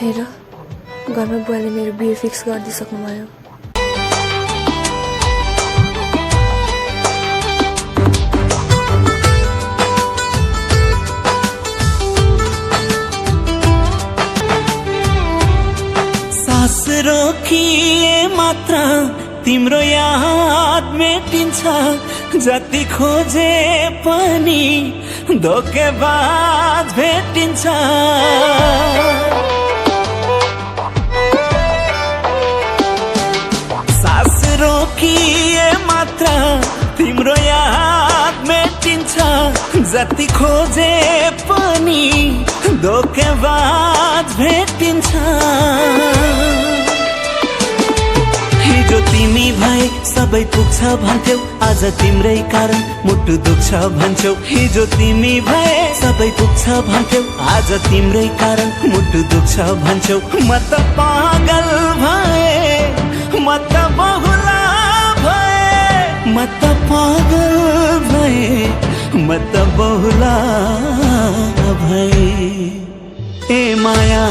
हेर घरमा बुवाले मेरो बिहे फिक्स गरिदिइसक्नुभयो। सास रोकिए मात्र तिम्रो याद मेटिन्छ, जति खोजे पनि धोकेबाज भेटिन्छ। सास रोकिए मात्र तिम्रो याद मेटिन्छ, जति खोजे पनि धोकेबाज भेटिन्छ। हिजो तिमी भए सबै पुग्छ भन्थ्यौ, आज तिम्रै कारण मुटु दुख्छ भन्छौ। हिजो तिमी भए सबै पुग्छ भन्थ्यौ, आज तिम्रै कारण मुटु दुख्छ भन्छौ। म त पागल भए, म त बहुला भए, म त पागल भए, म त बहुला भए। ए माया